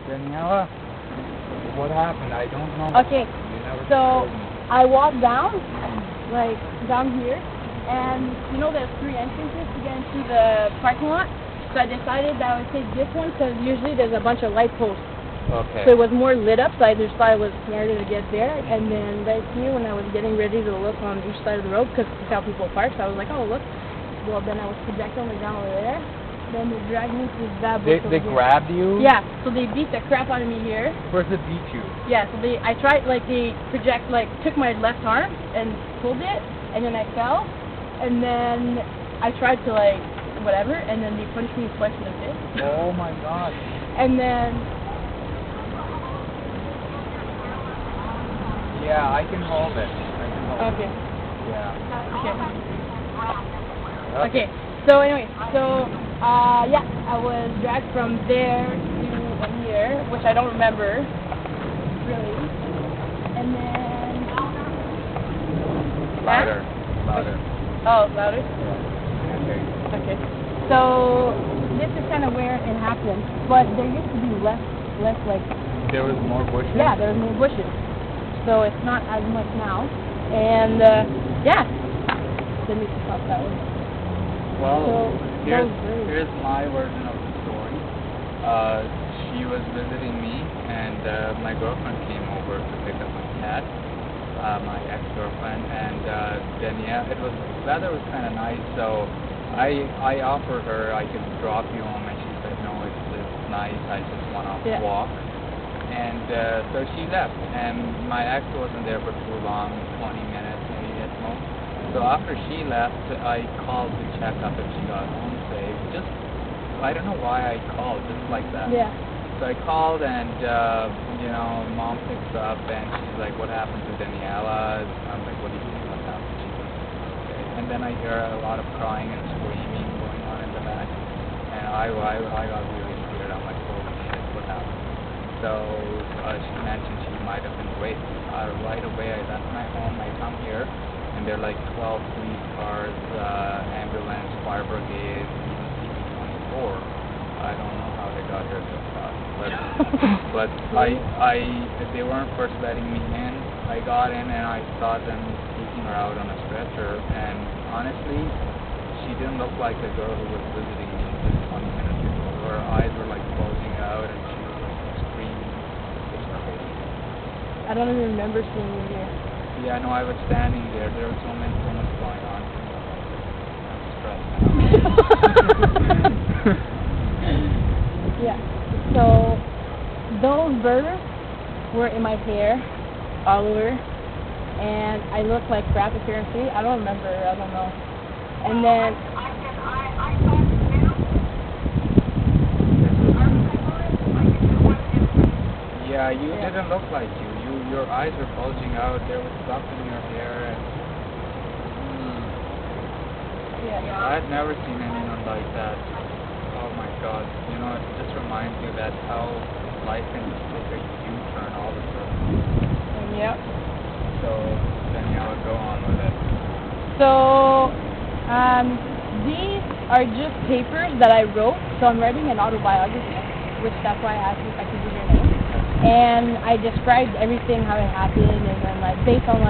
Daniela, what happened? I don't know. Okay, You never so told me. I walked down, like down here, and you know there's 3 entrances to get into the parking lot. So I decided that I would take this one because usually there's a bunch of light posts. Okay. So it was more lit up, so I just thought it was smarter to get there. And then right here, when I was getting ready to look on each side of the road, because that's how people park, so I was like, oh, look. Well, then I was projectiling down over there. Then they dragged me to that bush over They here. grabbed you? Yeah, so they beat the crap out of me here. Where's it beat you? Yeah, so they took my left arm and pulled it, and then I fell. And then I tried to, whatever, and then they punched me twice in the face. Oh my God. And then... Yeah, I can hold it. Okay. Yeah. Okay. So anyway, yeah, I was dragged from there to here, which I don't remember really. And then Louder. Louder. Oh, louder. Yeah. Okay. So this is kind of where it happened, but there used to be less like. There was more bushes? Yeah, there was more bushes. So it's not as much now. And yeah, let me stop that one. Well, So, here's my version of the story. She was visiting me, and my girlfriend came over to pick up my cat, my ex-girlfriend, and weather was kind of nice, so I offered her I could drop you home, and she said no, it's nice, I just want to walk. And so she left, and my ex wasn't there for too long, 20 minutes maybe at most. So after she left, I called to check up if she got home safe. I don't know why I called, just like that. Yeah. So I called, and Mom picks up, and she's like, "What happened to Daniela?" I'm like, "What do you mean, what happened?" She goes, "Okay." And then I hear a lot of crying and screaming going on in the back, and I got really scared. I'm like, "Holy shit, what happened?" So she mentioned she might have been raped. Right away, I left my home. I come here, and there are like 12 police cars, ambulance, fire brigade, even TV-24. I don't know how they got here so fast, but they weren't first letting me in. I got in, and I saw them taking her out on a stretcher. And honestly, she didn't look like the girl who was visiting me just 20 minutes ago. Her eyes were like bulging out, and she was like screaming. It was crazy. I don't even remember seeing you here. Yeah, no, I was standing there. There was so much going on. I'm stressed now. Yeah. So those burrs were in my hair, all over, and I looked like crap apparently. I don't remember. I don't know. And then. Yeah, you didn't look like you. Your eyes were bulging out. There was stuff in your hair, and I've never seen anyone like that. Oh my God! It just reminds you that how life can take a U-turn all of a sudden. Yep. So then go on with it. So these are just papers that I wrote. So I'm writing an autobiography, which that's why I asked if I could use your name. And I described everything, how it happened, and then based on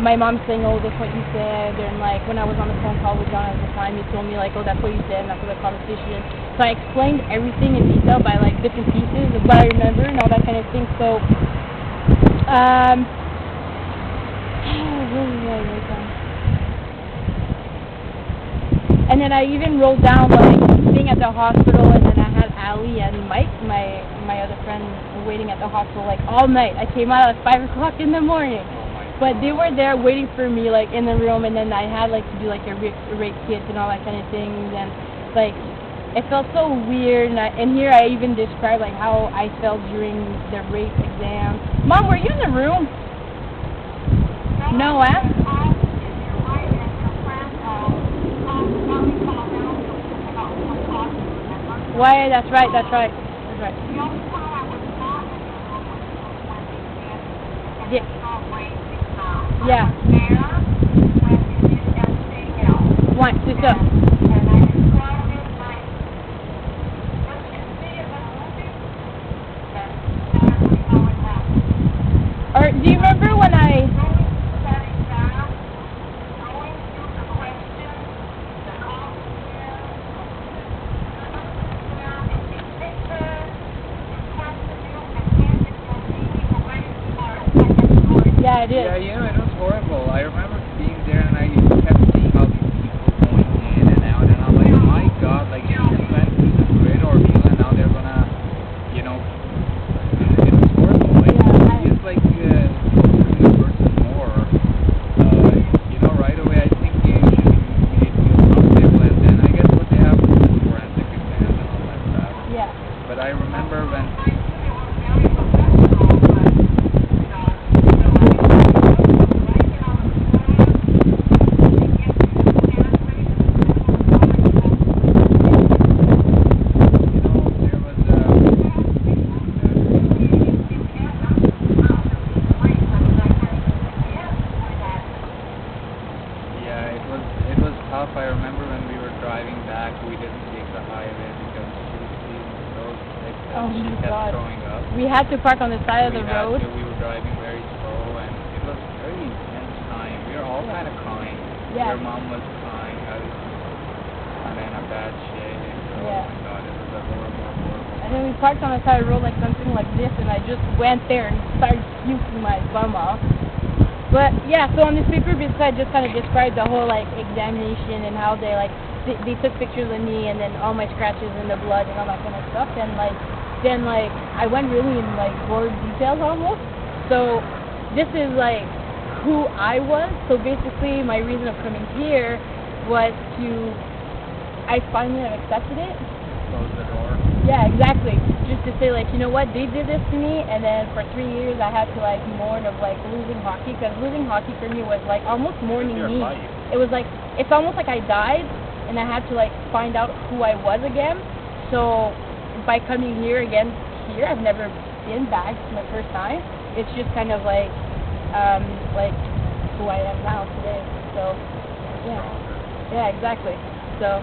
my mom saying, oh, that's what you said, and when I was on the phone call with John at the time, he told me oh, that's what you said, and that's what the conversation is. So I explained everything in detail by different pieces of what I remember and all that kind of thing. So and then I even wrote down being at the hospital, and then I had Ali and Mike, my other friend, waiting at the hospital all night. I came out at 5 o'clock in the morning, but they were there waiting for me in the room, and then I had to do a rape kit and all that kind of thing. And it felt so weird, and here I even described how I felt during the rape exam. Mom, were you in the room? No, Why? That's right. Yeah. One, c'est ça. Do you remember when I... Yeah, I did. Yeah, it was horrible. I remember being there and I kept seeing all these people going in and out, and I'm like, my God, like, they just went through this great ordeal and now they're gonna, you know, it was horrible. Like, it's like, putting a person more, you know, right away I think you should be made feel comfortable, and then I guess what they have is the forensic exam and all that stuff. Yeah. But I remember when... It was tough. I remember when we were driving back, we didn't take the highway because she was feeling so sick that she kept throwing up. We had to park on the side of the road. We were driving very slow, and it was a very intense time. We were all kind of crying. Yeah. Your mom was crying. I was kind of in a bad shape. So, Yeah. Oh my God, it was a horrible. And then we parked on the side of the road like something like this, and I just went there and started puking my bum off. But yeah, so on this paper, basically I just kind of described the whole like examination and how they like they took pictures of me and then all my scratches and the blood and all that kind of stuff. And then I went really in like gory details almost. So this is like who I was. So basically my reason of coming here was I finally accepted it. Close the door. Yeah, exactly. Just to say, like, you know what, they did this to me, and then for 3 years I had to, like, mourn of, like, losing hockey, because losing hockey for me was, like, almost mourning me. It was, like, it's almost like I died, and I had to, like, find out who I was again. So, by coming here, I've never been back. It's my first time. It's just kind of, like, who I am now today. So, yeah. Yeah, exactly. So,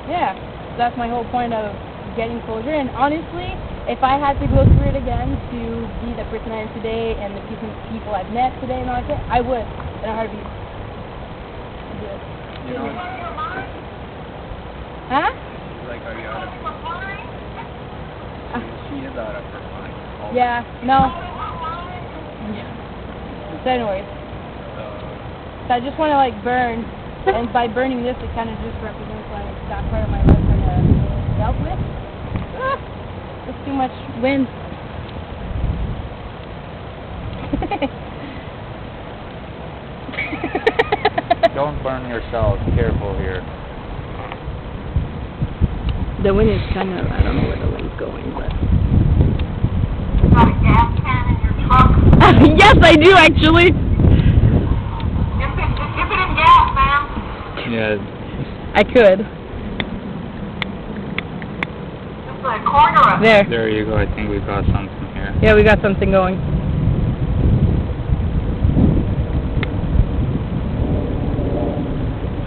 yeah. That's my whole point of getting closure. And honestly, if I had to go through it again to be the person I am today and the people I've met today and all that, I would in a heartbeat. You know, huh? Like, are you out of She is out of her mind. Yeah, no. So anyways, so I just want to like burn, and by burning this, it kind of just represents like that part of my life I dealt with. It's too much wind. Don't burn yourself. Careful here. The wind is kind of, I don't know where the wind's going, but... You got a gas can in your truck? Yes, I do, actually. Dip it in gas, ma'am. Yeah. I could. Just a corner of it. There. There you go. I think we got something here. Yeah, we got something going.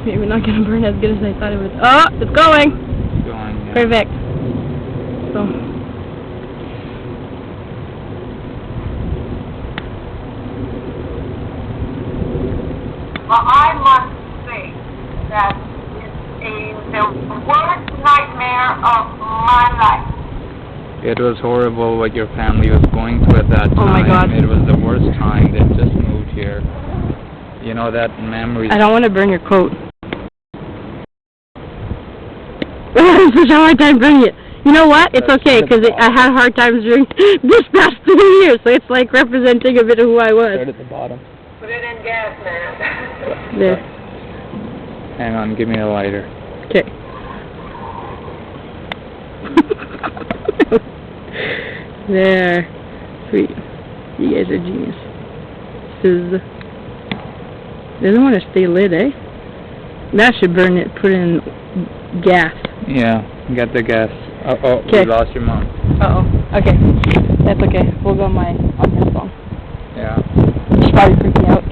Maybe not gonna burn as good as I thought it would. Oh, it's going. It's going. Yeah. Perfect. So. Well, I must say that it's the worst nightmare of my life. It was horrible what your family was going through at that time. Oh my God. It was the worst time. They just moved here. You know, that memory. I don't want to burn your coat. I'm such a hard time burning it. You know what? It's okay, because I had hard times during this past 3 years, so it's like representing a bit of who I was. Start at the bottom. Put it in gas, man. There. Hang on, give me a lighter. Okay. There. Sweet. You guys are genius. Doesn't want to stay lit, eh? That should burn it. Put in gas. Yeah, get the gas. Uh-oh, Kay. you lost your mom. Uh-oh. Okay. That's okay. We'll go on her phone. Yeah. She's probably freaking out.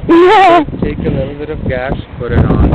Take a little bit of gas, put it on.